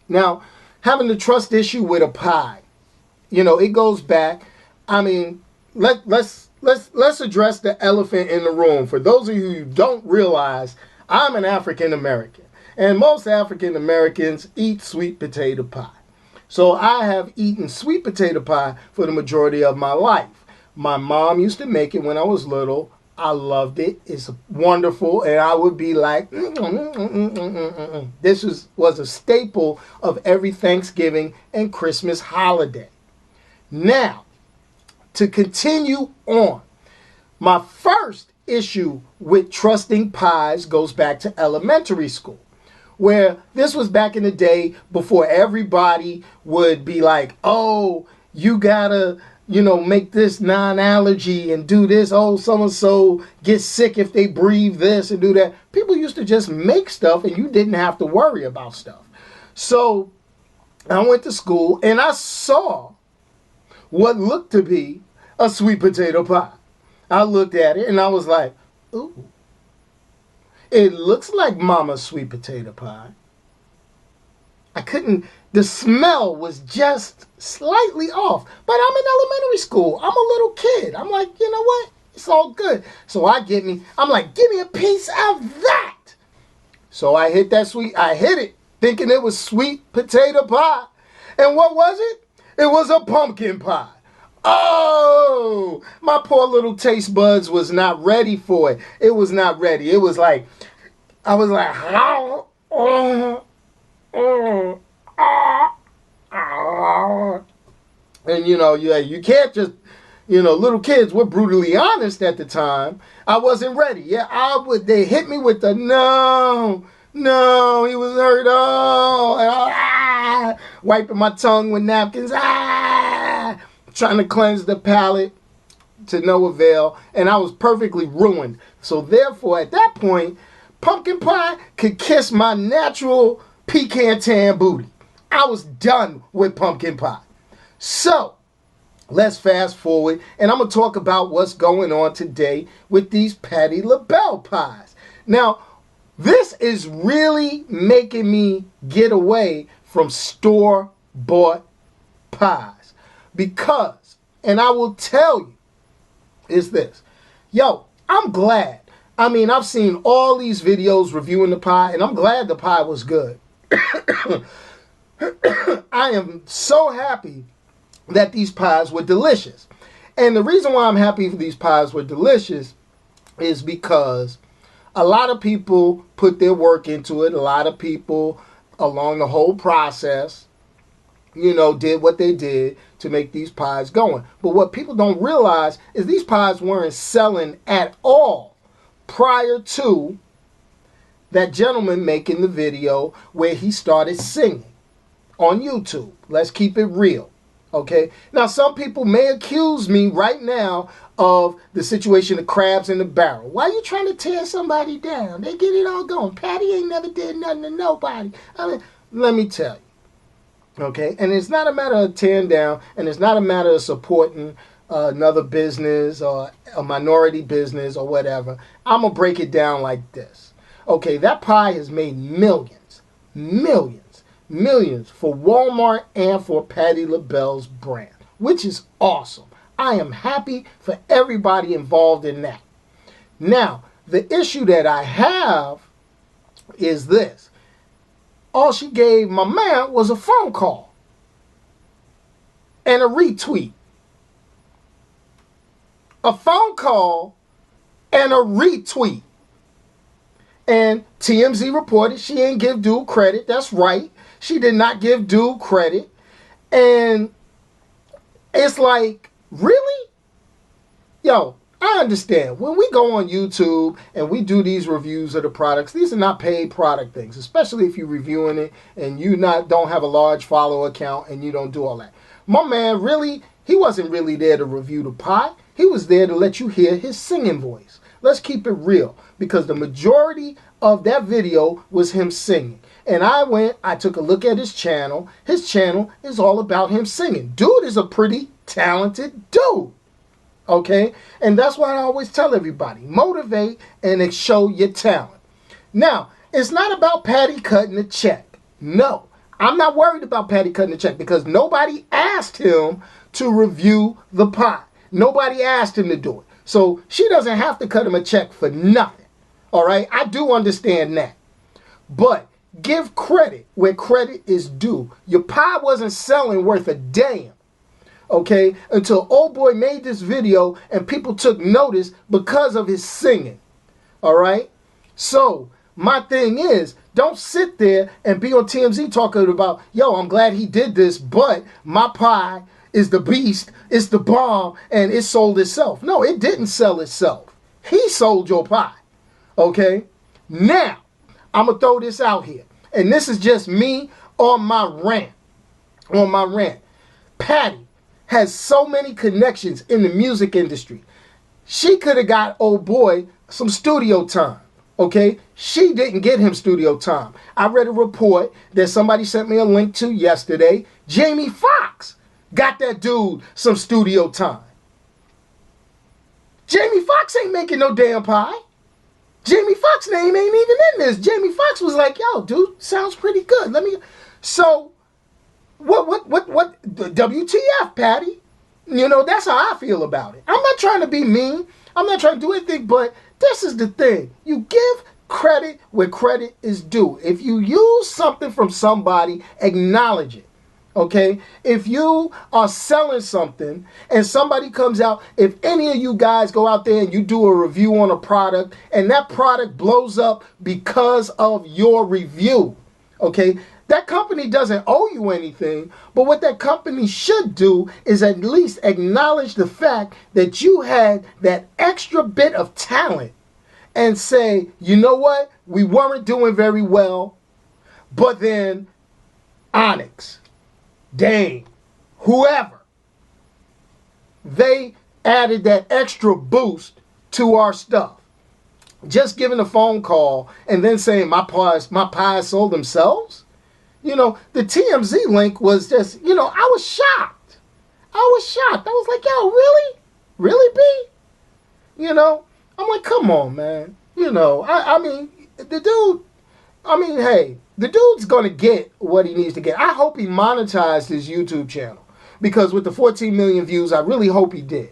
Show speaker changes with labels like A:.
A: Now, having the trust issue with a pie, it goes back. I mean, let's address the elephant in the room. For those of you who don't realize, I'm an African American, and most African Americans eat sweet potato pie. So I have eaten sweet potato pie for the majority of my life. My mom used to make it when I was little. I loved it. It's wonderful. And I would be like, This was a staple of every Thanksgiving and Christmas holiday. Now, to continue on, my first issue with trusting pies goes back to elementary school, where this was back in the day before everybody would be like, oh, you gotta, make this non-allergy and do this. Oh, so-and-so gets sick if they breathe this and do that. People used to just make stuff and you didn't have to worry about stuff. So I went to school and I saw what looked to be a sweet potato pie. I looked at it and I was like, ooh, it looks like Mama's sweet potato pie. The smell was just slightly off. But I'm in elementary school. I'm a little kid. I'm like, you know what? It's all good. So I'm like, give me a piece of that. So I hit it thinking it was sweet potato pie. And what was it? It was a pumpkin pie. Oh, my poor little taste buds was not ready for it. It was not ready. It was like, I was like, how? And you can't just, little kids were brutally honest at the time. I wasn't ready. Yeah, they hit me with the no, he was hurt. Oh, wiping my tongue with napkins. Trying to cleanse the palate to no avail. And I was perfectly ruined. So therefore, at that point, pumpkin pie could kiss my natural pecan tan booty. I was done with pumpkin pie. So, let's fast forward, and I'm going to talk about what's going on today with these Patti Labelle pies. Now, this is really making me get away from store-bought pies. Because, and I will tell you, is this. I'm glad. I mean, I've seen all these videos reviewing the pie, and I'm glad the pie was good. I am so happy that these pies were delicious. And the reason why I'm happy for these pies were delicious is because a lot of people put their work into it. A lot of people along the whole process, did what they did to make these pies going. But what people don't realize is these pies weren't selling at all prior to that gentleman making the video where he started singing on YouTube. Let's keep it real. Okay? Now, some people may accuse me right now of the situation of crabs in the barrel. Why are you trying to tear somebody down? They get it all going. Patti ain't never did nothing to nobody. I mean, let me tell you. Okay? And it's not a matter of tearing down, and it's not a matter of supporting another business or a minority business or whatever. I'm going to break it down like this. Okay, that pie has made millions for Walmart and for Patti LaBelle's brand, which is awesome. I am happy for everybody involved in that. Now, the issue that I have is this. All she gave my man was a phone call and a retweet. A phone call and a retweet. And TMZ reported she didn't give due credit. That's right. She did not give due credit. And it's like, really? Yo, I understand. When we go on YouTube and we do these reviews of the products, these are not paid product things, especially if you're reviewing it and you don't have a large follower account and you don't do all that. My man, really, he wasn't really there to review the pie. He was there to let you hear his singing voice. Let's keep it real, because the majority of that video was him singing. And I took a look at his channel. His channel is all about him singing. Dude is a pretty talented dude. Okay? And that's why I always tell everybody, motivate and show your talent. Now, it's not about Patti cutting a check. No. I'm not worried about Patti cutting the check because nobody asked him to review the pie. Nobody asked him to do it. So she doesn't have to cut him a check for nothing. All right? I do understand that. But give credit where credit is due. Your pie wasn't selling worth a damn. Okay? Until old boy made this video and people took notice because of his singing. All right? So my thing is, don't sit there and be on TMZ talking about, yo, I'm glad he did this, but my pie is the beast, it's the bomb, and it sold itself. No, it didn't sell itself. He sold your pie. Okay? Now, I'm going to throw this out here. And this is just me on my rant. On my rant. Patti has so many connections in the music industry. She could have got old boy some studio time. Okay? She didn't get him studio time. I read a report that somebody sent me a link to yesterday. Jamie Foxx got that dude some studio time. Jamie Foxx ain't making no damn pie. Jamie Foxx's name ain't even in this. Jamie Foxx was like, yo, dude, sounds pretty good. So, what, WTF, Patti? You know, that's how I feel about it. I'm not trying to be mean. I'm not trying to do anything, but this is the thing. You give credit where credit is due. If you use something from somebody, acknowledge it. Okay? If you are selling something and somebody comes out, if any of you guys go out there and you do a review on a product and that product blows up because of your review, okay, that company doesn't owe you anything, but what that company should do is at least acknowledge the fact that you had that extra bit of talent and say, you know what, we weren't doing very well, but then Onyx, Dame, whoever, they added that extra boost to our stuff. Just giving a phone call and then saying my pies sold themselves. You know, the TMZ link was just, you know, I was shocked. I was like, yo, really? Really, B? You know, I'm like, come on, man. You know, I mean, the dude, hey, the dude's going to get what he needs to get. I hope he monetized his YouTube channel because with the 14 million views, I really hope he did.